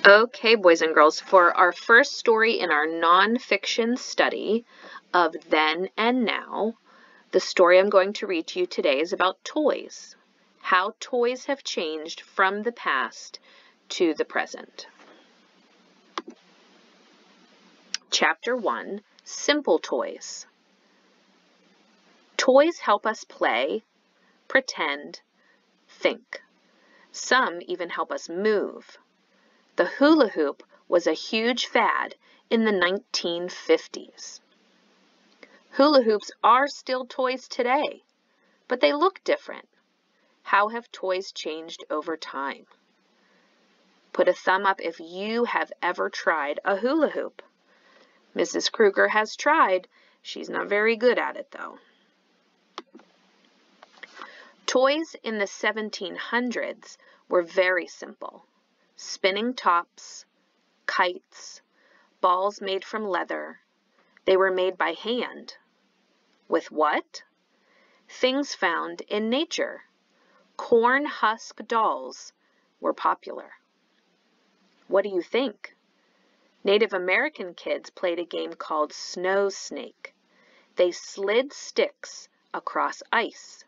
Okay, boys and girls, for our first story in our nonfiction study of Then and Now, the story I'm going to read to you today is about toys, how toys have changed from the past to the present. Chapter 1, Simple Toys. Toys help us play, pretend, think. Some even help us move. The hula hoop was a huge fad in the 1950s. Hula hoops are still toys today, but they look different. How have toys changed over time? Put a thumb up if you have ever tried a hula hoop. Mrs. Kruger has tried. She's not very good at it, though. Toys in the 1700s were very simple. Spinning tops, kites, balls made from leather. They were made by hand. With what? Things found in nature. Corn husk dolls were popular. What do you think? Native American kids played a game called Snow Snake. They slid sticks across ice.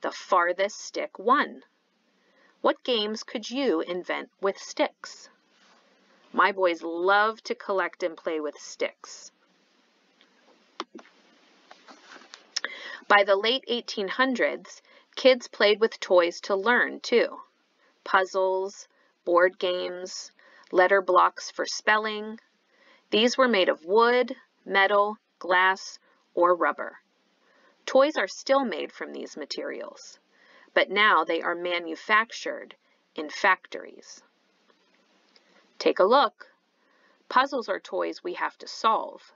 The farthest stick won. What games could you invent with sticks? My boys love to collect and play with sticks. By the late 1800s, kids played with toys to learn, too. Puzzles, board games, letter blocks for spelling. These were made of wood, metal, glass, or rubber. Toys are still made from these materials, but now they are manufactured in factories. Take a look. Puzzles are toys we have to solve.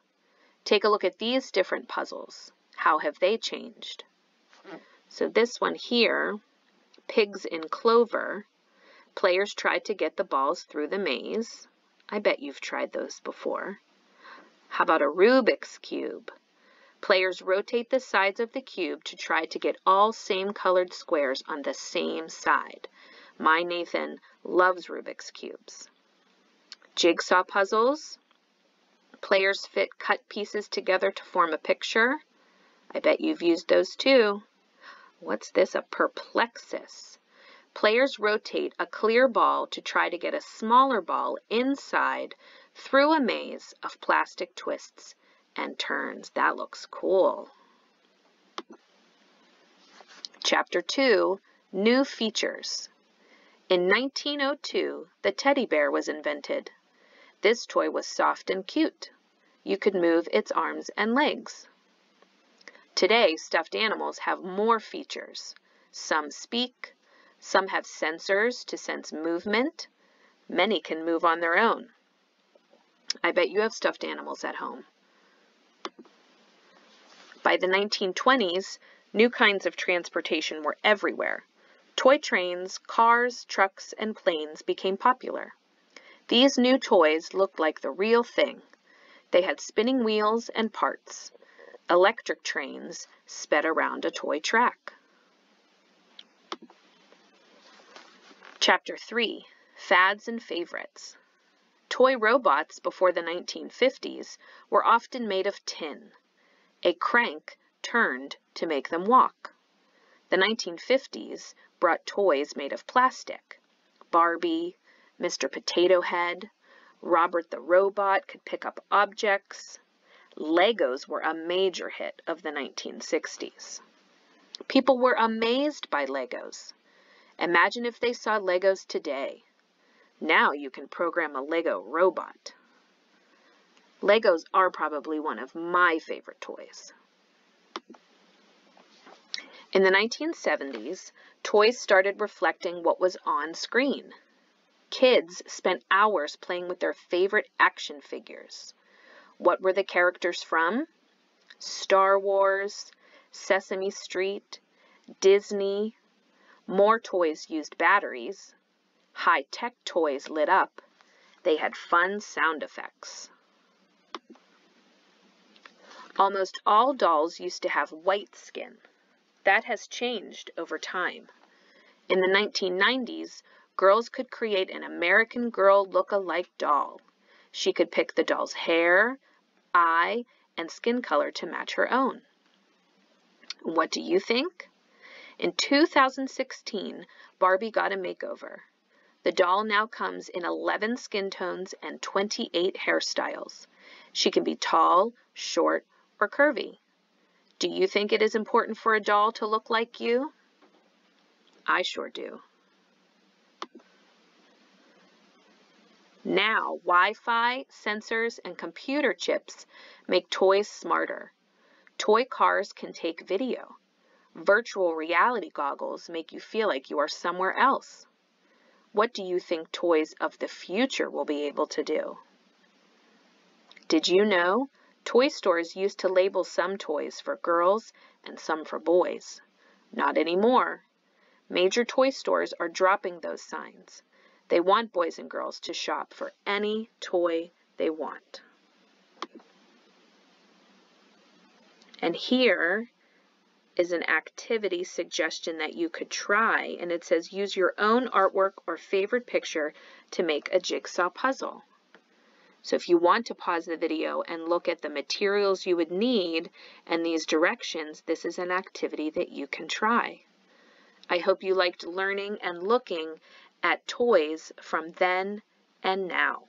Take a look at these different puzzles. How have they changed? So this one here, Pigs in Clover, players tried to get the balls through the maze. I bet you've tried those before. How about a Rubik's Cube? Players rotate the sides of the cube to try to get all same colored squares on the same side. My Nathan loves Rubik's Cubes. Jigsaw puzzles. Players fit cut pieces together to form a picture. I bet you've used those too. What's this? A perplexus. Players rotate a clear ball to try to get a smaller ball inside through a maze of plastic twists and turns. That looks cool. Chapter 2, New Features. In 1902, the teddy bear was invented. This toy was soft and cute. You could move its arms and legs. Today, stuffed animals have more features. Some speak, some have sensors to sense movement. Many can move on their own. I bet you have stuffed animals at home. By the 1920s, new kinds of transportation were everywhere. Toy trains, cars, trucks, and planes became popular. These new toys looked like the real thing. They had spinning wheels and parts. Electric trains sped around a toy track. Chapter 3, Fads and Favorites. Toy robots before the 1950s were often made of tin. A crank turned to make them walk. The 1950s brought toys made of plastic. Barbie, Mr. Potato Head, Robert the Robot could pick up objects. Legos were a major hit of the 1960s. People were amazed by Legos. Imagine if they saw Legos today. Now you can program a Lego robot. Legos are probably one of my favorite toys. In the 1970s, toys started reflecting what was on screen. Kids spent hours playing with their favorite action figures. What were the characters from? Star Wars, Sesame Street, Disney. More toys used batteries. High-tech toys lit up. They had fun sound effects. Almost all dolls used to have white skin. That has changed over time. In the 1990s, girls could create an American Girl look-alike doll. She could pick the doll's hair, eye, and skin color to match her own. What do you think? In 2016, Barbie got a makeover. The doll now comes in 11 skin tones and 28 hairstyles. She can be tall, short, or curvy. Do you think it is important for a doll to look like you? I sure do. Now, Wi-Fi, sensors, and computer chips make toys smarter. Toy cars can take video. Virtual reality goggles make you feel like you are somewhere else. What do you think toys of the future will be able to do? Did you know? Toy stores used to label some toys for girls and some for boys. Not anymore. Major toy stores are dropping those signs. They want boys and girls to shop for any toy they want. And here is an activity suggestion that you could try, and it says use your own artwork or favorite picture to make a jigsaw puzzle. So if you want to pause the video and look at the materials you would need and these directions, this is an activity that you can try. I hope you liked learning and looking at toys from then and now.